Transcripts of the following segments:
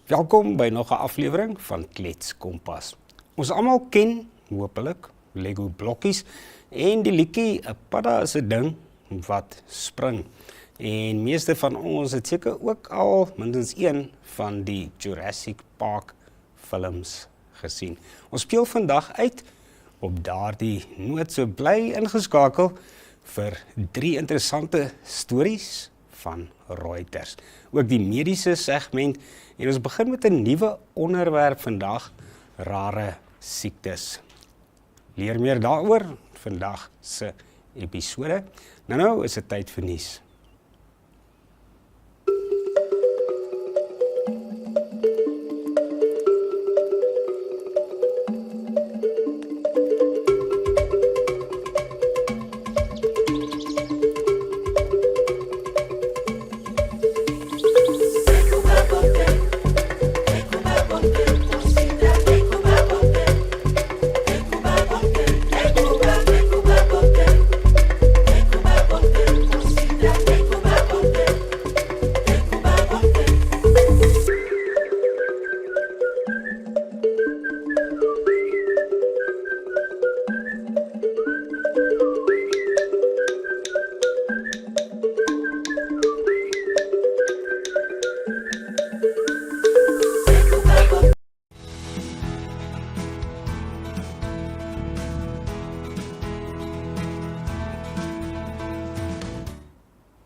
Welkom by nog 'n aflewering van Kletskompas. Ons almal ken, hopelik, Lego blokkies en die liedjie 'n paddas is 'n ding wat spring. En meeste van ons het seker ook al minstens een van die Jurassic Park films gesien. Ons speel vandag uit op daardie noot, so bly ingeskakel vir 3 interessante stories van Reuters. Ook die mediese segment en ons begin met 'n nuwe onderwerp vandag, rare siektes. Leer meer daaroor vandag se episode. Nou is dit tyd vir nuus.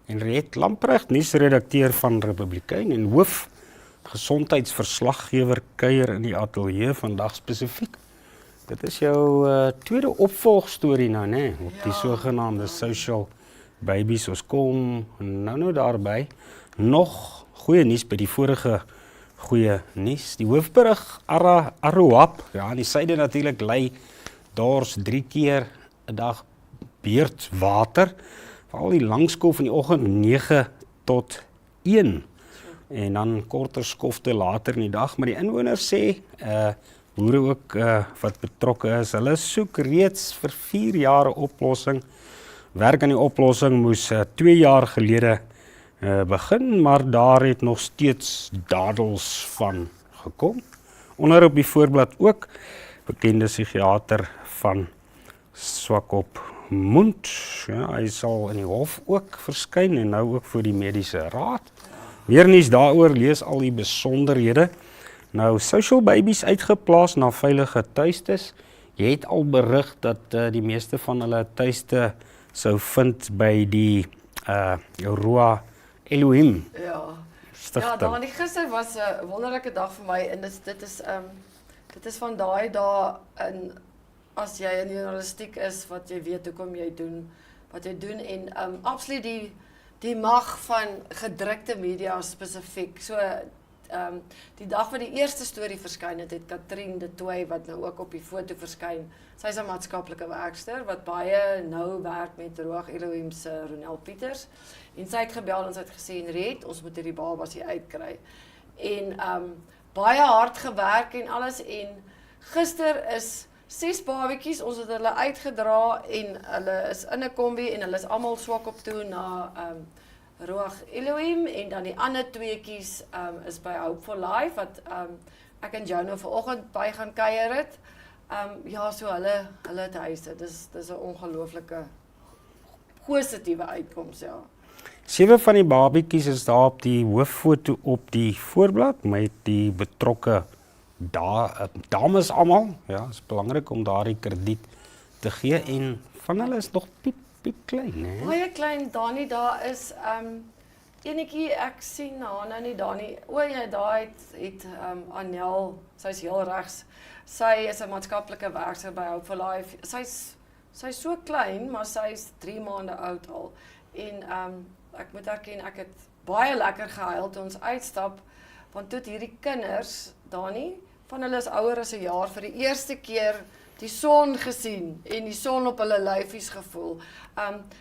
Henriette Lamprecht, nuusredakteur van Republikein en hoof gesondheidsverslaggewer kuier in die ateljee vandag spesifiek. Dit is jou tweede opvolgstorie nou, né? Op die sogenaamde social babies. Ons kom nou daarby. Nog goeie nuus by die vorige goeie nuus. Die hoofberig Aruap, ja, in die suide natuurlik lei dors 3 keer 'n dag beurtwater. Veral die langskof in die oggend 9 tot 1 en dan korter skofte later in die dag, maar die inwoners sê, boere ook wat betrokke is, hulle soek reeds vir 4 jaar 'n oplossing. Werk aan die oplossing moes 2 jaar gelede begin, maar daar het nog steeds dadels van gekom. Onder op die voorblad ook, bekende psigiater van Swakopmund, ja, hy sal in die hof ook verskyn en nou ook vir die mediese raad. Meer nuus daaroor, lees al die besonderhede. Nou, social babies uitgeplaas na veilige tuistes. Jy het al berig dat die meeste van hulle tuiste sou vind by die Roa Elohim. Ja, Dani, gister was 'n wonderlike dag vir my en dit is van daai dae in as jy in journalistiek is, wat jy weet hoekom jy doen wat jy doen en absoluut die mag van gedrukte media spesifiek. So die dag wat die eerste storie verskyn het Katrien de Tooy wat nou ook op die foto verskyn. Sy's 'n maatskaplike werkster wat baie nou werk met Roa Elohim se Ronel Pieters en sy het gebel en sy het gesê Henriette, ons moet hierdie babas hier uitkry. En baie hard gewerk en alles en gister is 6 babetjies, ons het hulle uitgedra en hulle is in 'n kombi en hulle is almal swak op toe na Roa Elohim en dan die ander tweeetjies is by Hope for Life wat ek en Jono vanoggend by gaan kuier het. Ja, so hulle het huise. Dis 'n ongelooflike positiewe uitkoms, ja. 7 van die babetjies is daar op die hooffoto op die voorblad met die betrokke dames almal, ja, is belangrik om daardie krediet te gee en van hulle is nog piep klein, hè? Baie klein, Dani, daar is enetjie, ek sien nou nie Dani. O ja, daar het Anel, sy's heel regs. Sy is 'n maatskaplike werker by Hope for Life. Sy's so klein, maar sy's 3 maande oud al. En ek moet erken, ek het baie lekker gehuil toe ons uitstap, want toe hierdie kinders, Dani, van hulle is ouer as 'n jaar, vir die eerste keer die son gesien en die son op hulle lyfies gevoel.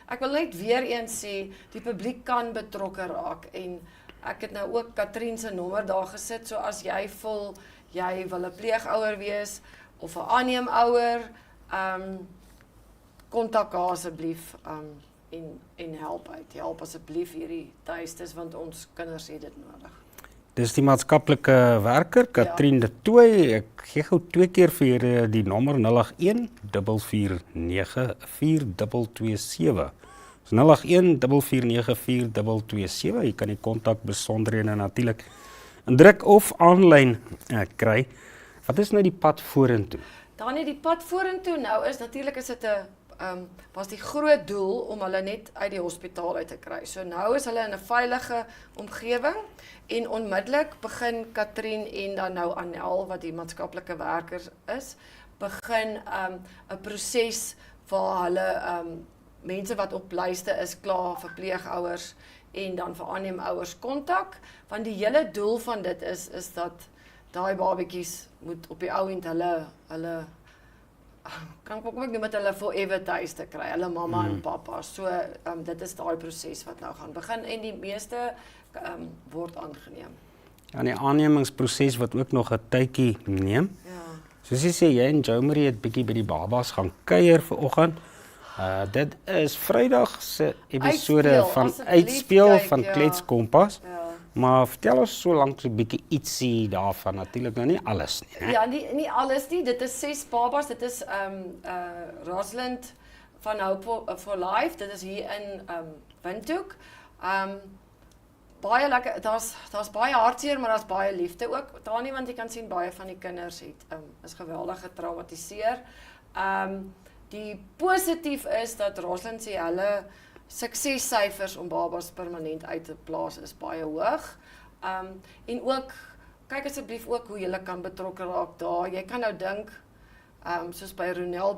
Ek wil net weer eens sê, die publiek kan betrokke raak en ek het nou ook Katrien se nommer daar gesit, so as jy voel, jy wil 'n pleegouer wees of 'n aanneemouer, kontak haar asseblief en help uit. Help asseblief hierdie tuistes, want ons kinders het dit nodig. Dis die maatskaplike werker, Katrien de Tooy. Ek gee gou 2 keer vir julle die nommer 081 449 4227. Dis 081 449 4227. Jy kan die kontak besonderhede natuurlik in druk of aanlyn kry. Wat is nou die pad vorentoe? Dan die pad vorentoe nou is natuurlik is dit 'n was die groot doel om hulle net uit die hospitaal uit te kry. So nou is hulle in 'n veilige omgewing en onmiddellik begin Katrien en dan nou Annel wat die maatskaplike werker is, begin 'n proses waar hulle mense wat op lyste is klaar, verpleegouers en dan vir aanneemouers kontak, want die hele doel van dit is dat daai babatjies moet op die ou end hulle kan ek ook noem met hulle forever tuis te kry, hulle mamma en pappa. So dit is daai proses wat nou gaan begin en die meeste word aangeneem. Ja, die aannemingsproses wat ook nog 'n tydjie neem. Ja. Soos jy sê, jy en Jomarie het bietjie by die babas gaan kuier vanoggend. Dit is Vrydag se episode van Uitspeel van Kletskompas. Ja. Maar vertel ons so lank so 'n bietjie ietsie daarvan, natuurlik nou nie alles nie, né? Ja, nie alles nie. Dit is 6 babas. Dit is Rosalind van Hope for Life. Dit is hier in Windhoek. Baie lekker. Daar's baie hartseer, maar daar's baie liefde ook. Daar nie, want jy kan sien baie van die kinders is geweldig getraumatiseer. Die positief is dat Rosalind sê hulle suksessyfers om babas permanent uit te plaas is baie hoog. En ook, kyk asseblief ook hoe jy kan betrokke raak daar. Jy kan nou dink, soos by Ronel,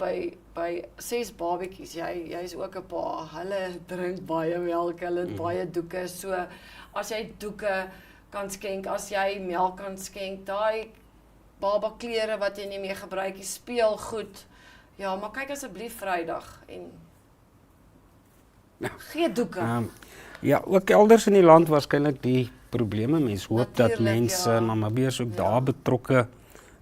by 6 babatjies, jy is ook 'n pa, hulle drink baie melk, hulle het baie doeke, so as jy doeke kan skenk, as jy melk kan skenk, daai baba klere wat jy nie meer gebruik, jy speel goed, ja, maar kyk asseblief Vrydag en gee doeke. Ja, ook elders in die land waarskynlik die probleme. Mens hoop dat Natuurlijk, mense, ja. Namibiërs ook daar betrokke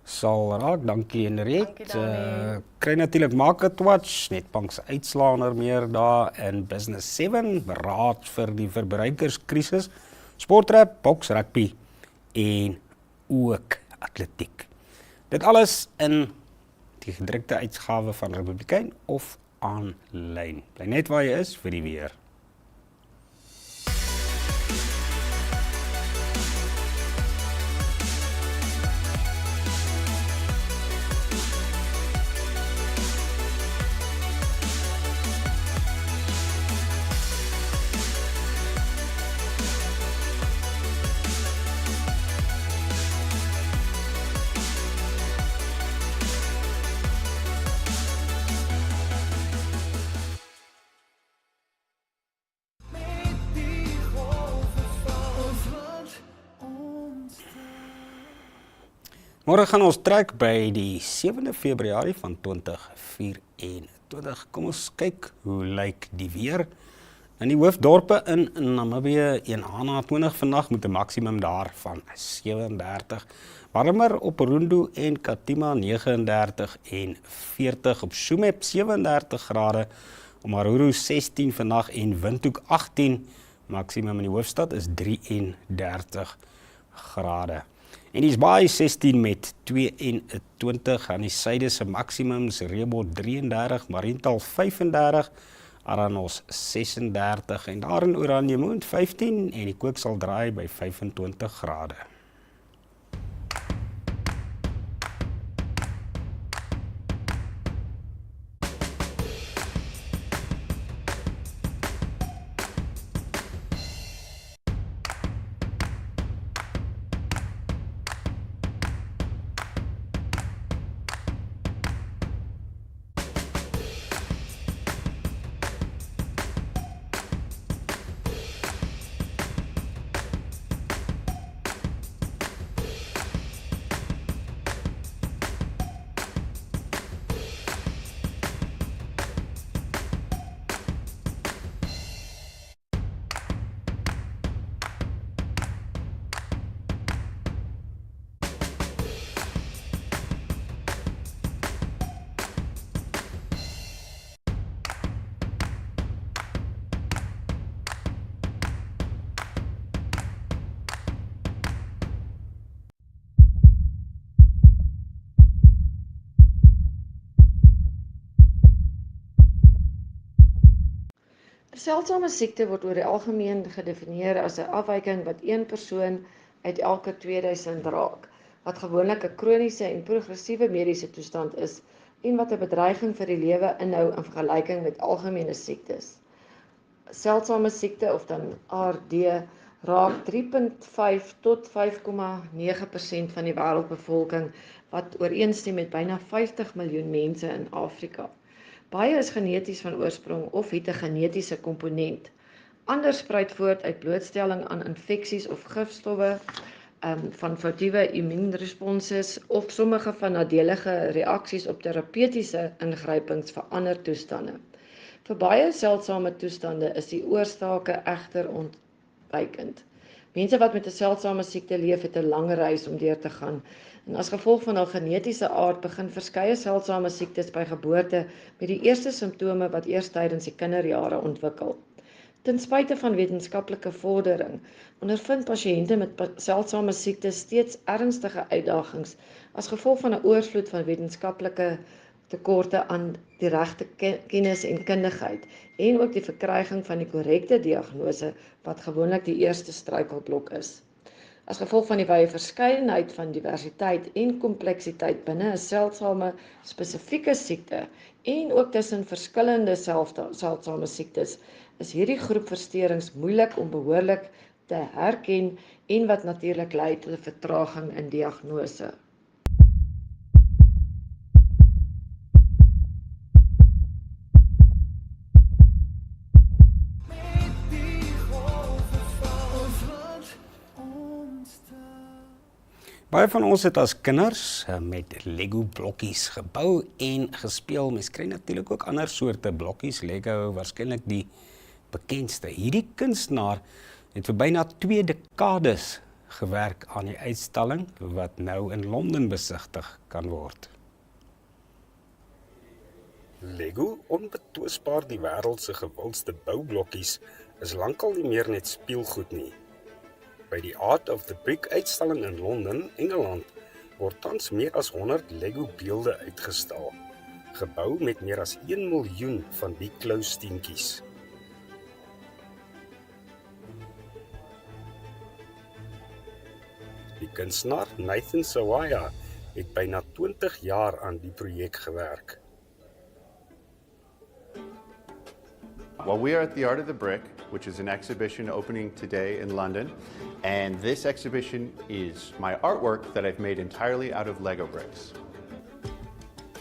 sal raak. Dankie Henriette. Dankie, Dani. Kry natuurlik Market Watch, Nedbank se uitslae onder meer daar in Business 7, raad vir die verbruikerskrisis, sportrap, boks, rugby en ook atletiek. Dit alles in die gedrukte uitgawe van Republikein of aanlyn. Bly net waar jy is vir die weer. Môre gaan ons trek by die 7de Februarie van 2024. Kom ons kyk hoe lyk die weer. In die hoofdorpe in Namibië, Enhana 20 vandag met 'n maksimum daar van 37. Warmer op Rundu en Katima 39 en 40 op Sumep 37 grade. Op Maruru 16 vandag en Windhoek 18. Maksimum in die hoofstad is 33 grade. En die Baai 16 met 22 aan die suide se maksimums, Rebot 33, Mariental 35, Aranos 36 en daar in Oranjemund 15 en die kook sal draai by 25 grade. Seldsame siekte word oor die algemeen gedefinieer as 'n afwyking wat een persoon uit elke 2000 raak, wat gewoonlik 'n kroniese en progressiewe mediese toestand is en wat 'n bedreiging vir die lewe inhou in vergelyking met algemene siektes. Seldsame siekte, of dan ARD, raak 3,5 tot 5,9% van die wêreldbevolking, wat ooreenstem met byna 50 miljoen mense in Afrika. Baie is geneties van oorsprong of het 'n genetiese komponent. Ander spruit voort uit blootstelling aan infeksies of gifstowwe, van foutiewe immuunresponses of sommige van nadelige reaksies op terapeutiese ingrypings vir ander toestande. Vir baie seldsame toestande is die oorsake egter ontwykend. Mense wat met 'n seldsame siekte leef, het 'n lang reis om deur te gaan. En as gevolg van hul genetiese aard begin verskeie seldsame siektes by geboorte met die eerste simptome wat eers tydens die kinderjare ontwikkel. Ten spyte van wetenskaplike vordering, ondervind pasiënte met seldsame siektes steeds ernstige uitdagings as gevolg van 'n oorvloed van wetenskaplike tekorte aan die regte kennis en kundigheid en ook die verkryging van die korrekte diagnose wat gewoonlik die eerste struikelblok is. As gevolg van die wye verskeidenheid van diversiteit en kompleksiteit binne 'n seldsame spesifieke siekte en ook tussen verskillende seldsame siektes, is hierdie groep versteurings moeilik om behoorlik te herken en wat natuurlik lei tot 'n vertraging in diagnose. Baie van ons het as kinders met Lego blokkies gebou en gespeel. Mens kry natuurlik ook ander soorte blokkies. Lego waarskynlik die bekendste. Hierdie kunstenaar het vir byna 2 dekades gewerk aan die uitstalling wat nou in Londen besigtig kan word. Lego, onbetwisbaar die wêreld se gewildste boublokkies, is lankal nie meer net speelgoed nie. By die Art of the Brick uitstalling in Londen, Engeland, word tans meer as 100 Lego-beelde uitgestal, gebou met meer as 1 miljoen van die klousteentjies. Die kunstenaar Nathan Sawaya het byna 20 jaar aan die projek gewerk. Well, we are at the Art of the Brick, which is an exhibition opening today in London, and this exhibition is my artwork that I've made entirely out of Lego bricks.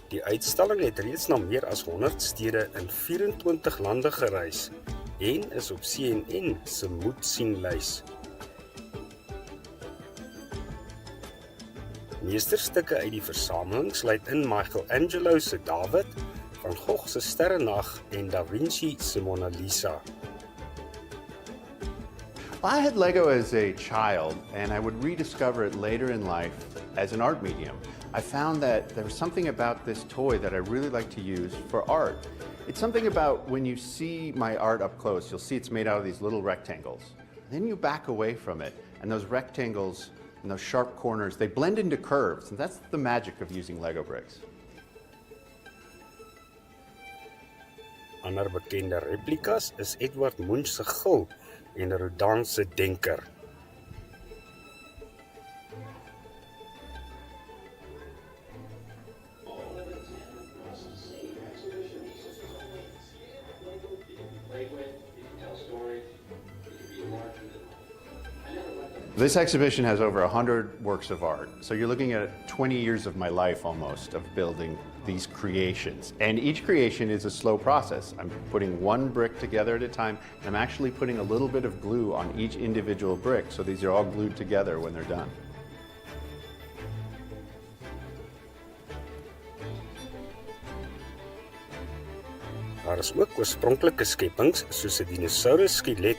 Die uitstalling het reeds na meer as 100 stede in 24 lande gereis en is op CNN se moet-sien-lys. Meesterstukke uit die versameling sluit in Michelangelo se David, Van Gogh se Sterrenag en Da Vinci se Mona Lisa. I had Lego as a child, and I would rediscover it later in life as an art medium. I found that there was something about this toy that I really like to use for art. It's something about when you see my art up close, you'll see it's made out of these little rectangles. Then you back away from it, and those rectangles and those sharp corners, they blend into curves, and that's the magic of using Lego bricks. Ander bekende replikas is Edward Munch se Gil en Rodin se Denker. This exhibition has over 100 works of art. So you're looking at 20 years of my life almost of building these creations. And each creation is a slow process. I'm putting one brick together at a time, and I'm actually putting a little bit of glue on each individual brick, so these are all glued together when they're done. Daar is ook oorspronklike skepings soos 'n dinosaurusse skelet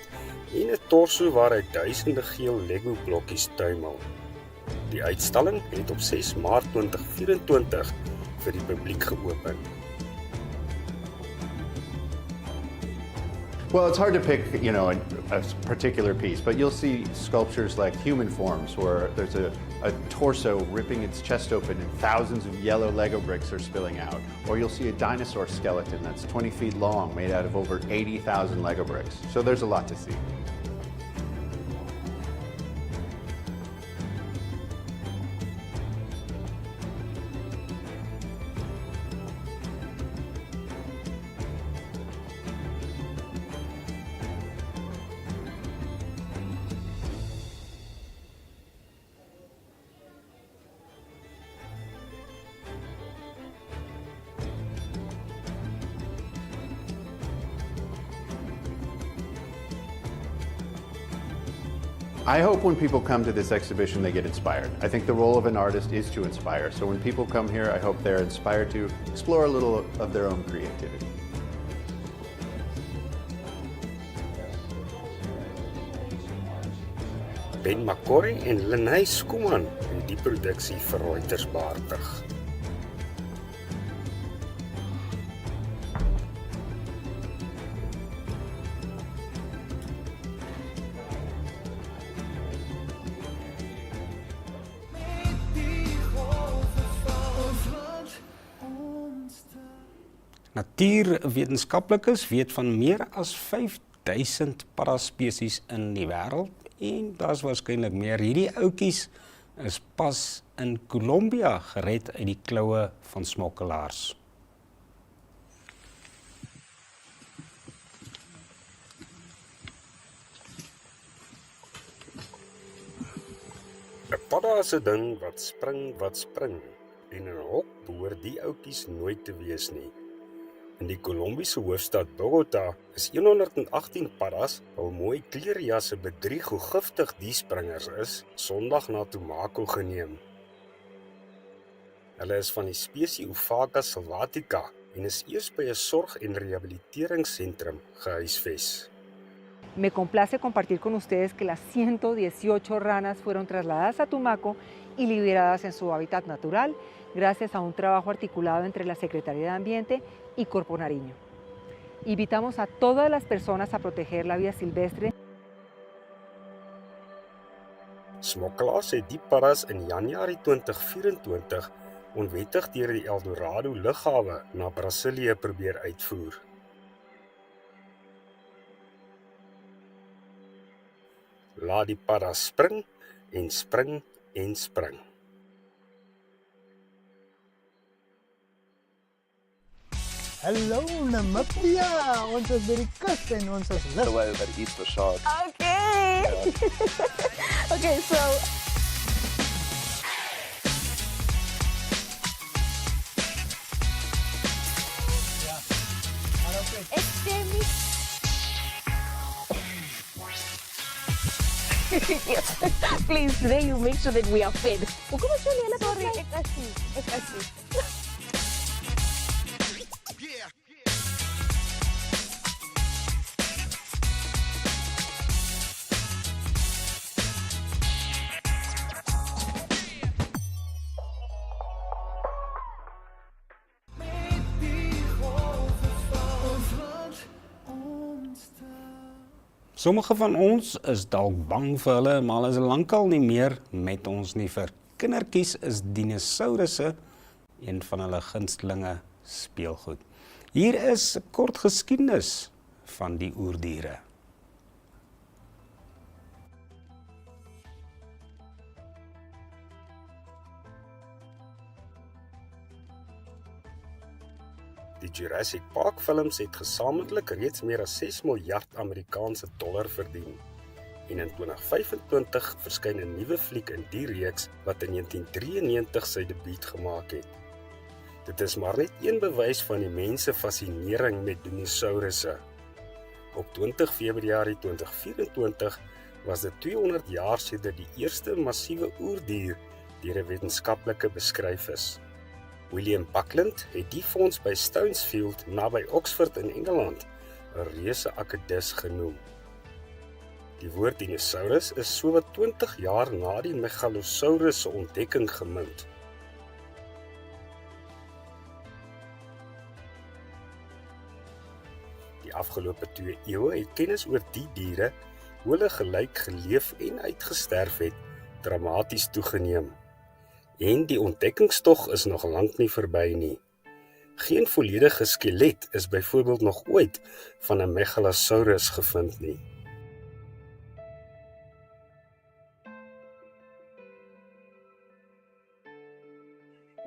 en 'n torso waaruit duisende geel Lego blokkies tuimel. Die uitstalling het op 6 Maart 2024 vir die publiek geopen. Well, it's hard to pick, a particular piece, but you'll see sculptures like human forms where there's a torso ripping its chest open and thousands of yellow Lego bricks are spilling out. Or you'll see a dinosaur skeleton that's 20 feet long made out of over 80,000 Lego bricks. So there's a lot to see. I hope when people come to this exhibition, they get inspired. I think the role of an artist is to inspire. So when people come here, I hope they're inspired to explore a little of their own creativity. Ben Makori en Kletskompas in die produksie vir Reuters behartig. Natuurwetenskaplikes weet van meer as 5000 paddaspesies in die wêreld en daar's waarskynlik meer. Hierdie ouetjies is pas in Kolombia gered uit die kloue van smokkelaars. Een padda is 'n ding wat spring en in 'n hok behoort die ouetjies nooit te wees nie. In die Kolombiese hoofstad Bogota is 118 paddas, hul mooi kleerjasse bedrieg hoe giftig die springers is, Sondag na Tumaco geneem. Hulle is van die spesie Ophaga sylvatica en is eers by 'n sorg- en rehabiliteringsentrum gehuisves. Me complace compartir con ustedes que las 118 ranas fueron trasladadas a Tumaco y liberadas en su hábitat natural gracias a un trabajo articulado entre la Secretaría de Ambiente y Corpo Nariño. Invitamos a todas las personas a proteger la vida silvestre. Smokkelaars het die paddas in Januarie 2024 onwettig deur die Eldorado lughawe na Brasilië probeer uitvoer. Laat die paddas spring en spring en spring. Hallo Namibia, ons is by die kus en ons is lus. Away over the Easter shark. Okay. Okay, so yes. Please, today you make sure that we are fed. Hoe kom jy nie sorry, ek as nie. Sommige van ons is dalk bang vir hulle, maar hulle is lankal nie meer met ons nie. Vir kindertjies is dinosaurusse een van hulle gunstelinge speelgoed. Hier is 'n kort geskiedenis van die oerdiere. Die Jurassic Park films het gesamentlik reeds meer as 6 miljard Amerikaanse dollar verdien. En in 2025 verskyn 'n nuwe fliek in die reeks wat in 1993 sy debuut gemaak het. Dit is maar net een bewys van die mense fascinering met dinosaurusse. Op 20 Februarie 2024 was dit 200 jaar sedert die eerste massiewe oerdier deur 'n wetenskaplike beskryf is. William Buckland het die fonds by Stonesfield naby Oxford in Engeland 'n reuse akedus genoem. Die woord dinosaurus is sowat 20 jaar na die Megalosaurus se ontdekking gemunt. Die afgelope 2 eeue het kennis oor die diere, hoe hulle gelyk geleef en uitgesterf het, dramaties toegeneem. En die ontdekkingstog is nog lank nie verby nie. Geen volledige skelet is byvoorbeeld nog ooit van 'n megalosaurus gevind nie.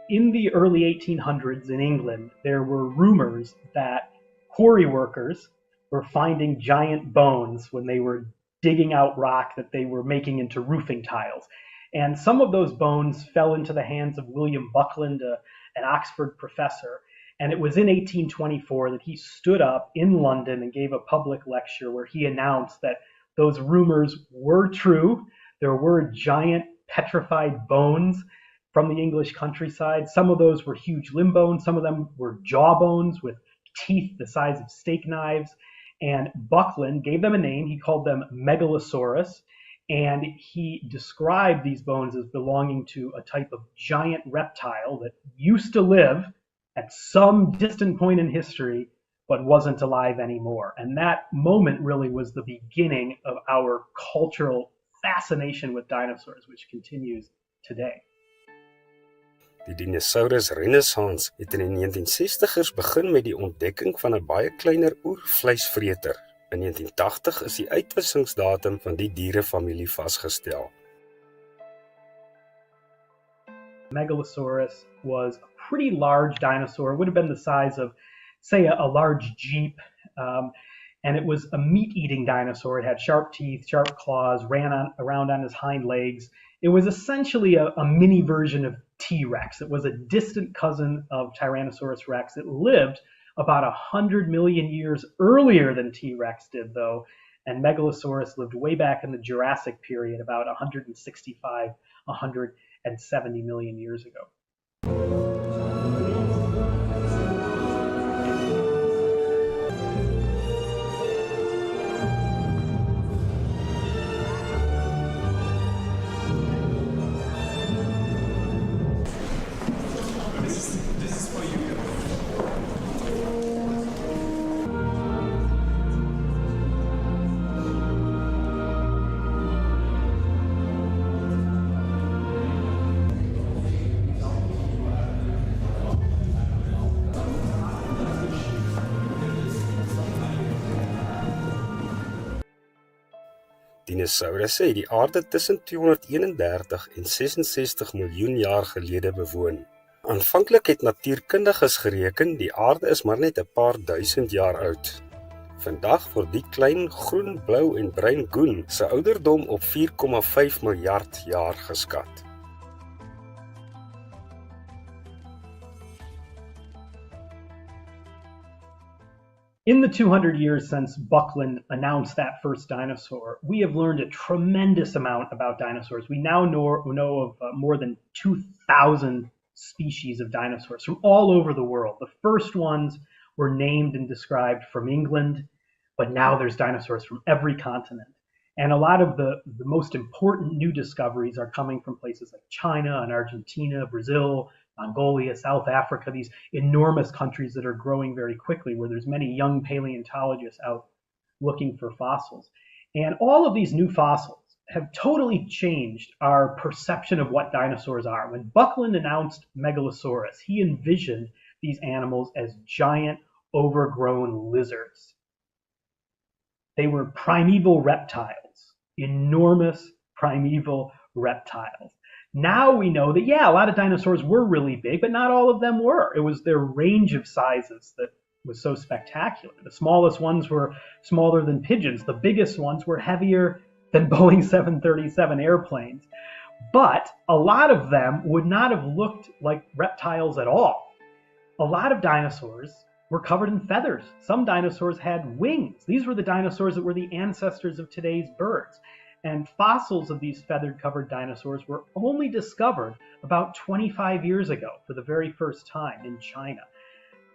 In the early 1800s in England, there were rumors that quarry workers were finding giant bones when they were digging out rock that they were making into roofing tiles. And some of those bones fell into the hands of William Buckland, an Oxford professor. And it was in 1824 that he stood up in London and gave a public lecture where he announced that those rumors were true. There were giant petrified bones from the English countryside. Some of those were huge limb bones. Some of them were jaw bones with teeth the size of steak knives. And Buckland gave them a name. He called them Megalosaurus. And he described these bones as belonging to a type of giant reptile that used to live at some distant point in history, but wasn't alive anymore. And that moment really was the beginning of our cultural fascination with dinosaurs, which continues today. Die dinosaurus renaissance het in die 1960's begin met die ontdekking van 'n baie kleiner oervleisvreter. In 1980 is die uitwissingsdatum van die dierefamilie vasgestel. Megalosaurus was a pretty large dinosaur. It would have been the size of, say, a large Jeep. And it was a meat-eating dinosaur. It had sharp teeth, sharp claws, ran around on his hind legs. It was essentially a mini version of T-Rex. It was a distant cousin of Tyrannosaurus Rex. It lived about 100 million years earlier than T-Rex did, though, and Megalosaurus lived way back in the Jurassic period, about 165, 170 million years ago. Dinosaurusse het die aarde tussen 231 en 66 miljoen jaar gelede bewoon. Aanvanklik het natuurkundiges gereken die aarde is maar net 'n paar duisend jaar oud. Vandag word die klein groen, blou en bruin goen se ouderdom op 4,5 miljard jaar geskat. In the 200 years since Buckland announced that first dinosaur, we have learned a tremendous amount about dinosaurs. We now know of more than 2,000 species of dinosaurs from all over the world. The first ones were named and described from England, but now there's dinosaurs from every continent. And a lot of the most important new discoveries are coming from places like China and Argentina, Brazil, Mongolia, South Africa, these enormous countries that are growing very quickly, where there's many young paleontologists out looking for fossils. And all of these new fossils have totally changed our perception of what dinosaurs are. When Buckland announced Megalosaurus, he envisioned these animals as giant, overgrown lizards. They were primeval reptiles, enormous primeval reptiles. Now we know that, yeah, a lot of dinosaurs were really big, but not all of them were. It was their range of sizes that was so spectacular. The smallest ones were smaller than pigeons. The biggest ones were heavier than Boeing 737 airplanes. But a lot of them would not have looked like reptiles at all. A lot of dinosaurs were covered in feathers. Some dinosaurs had wings. These were the dinosaurs that were the ancestors of today's birds. And fossils of these feathered-covered dinosaurs were only discovered about 25 years ago for the very first time in China.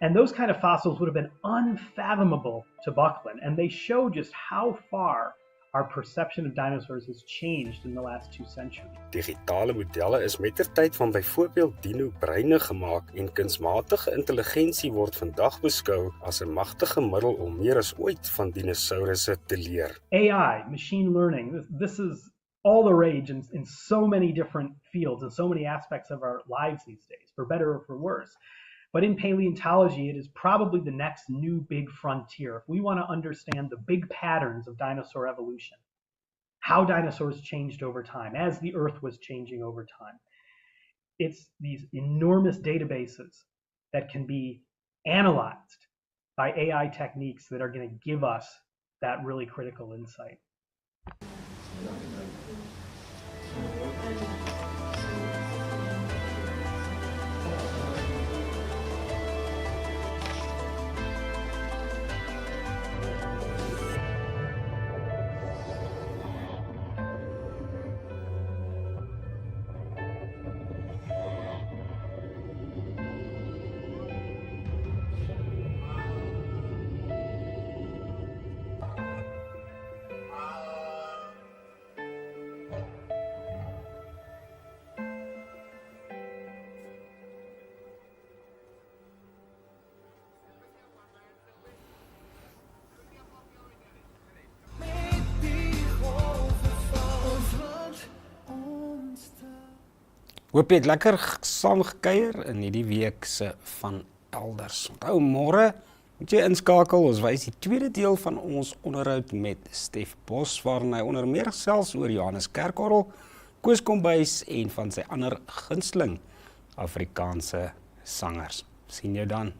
And those kind of fossils would have been unfathomable to Buckland, and they show just how far our perception of dinosaurs has changed in the last 2 centuries. Digitale modelle is mettertyd van byvoorbeeld dino-breine gemaak en kunsmatige intelligensie word vandag beskou as 'n magtige middel om meer as ooit van dinosourusse te leer. AI, machine learning, this is all the rage in so many different fields and so many aspects of our lives these days, for better or for worse. But in paleontology, it is probably the next new big frontier. If we want to understand the big patterns of dinosaur evolution, how dinosaurs changed over time, as the Earth was changing over time, it's these enormous databases that can be analyzed by AI techniques that are going to give us that really critical insight. Hoop jy het lekker saam gekuier in hierdie week se van elders. Onthou môre moet jy inskakel, ons wys die tweede deel van ons onderhoud met Stef Bos, waarin hy onder meer gesels oor Johannes Kerkorrel, Kletskompas en van sy ander gunsteling Afrikaanse sangers. Sien jou dan.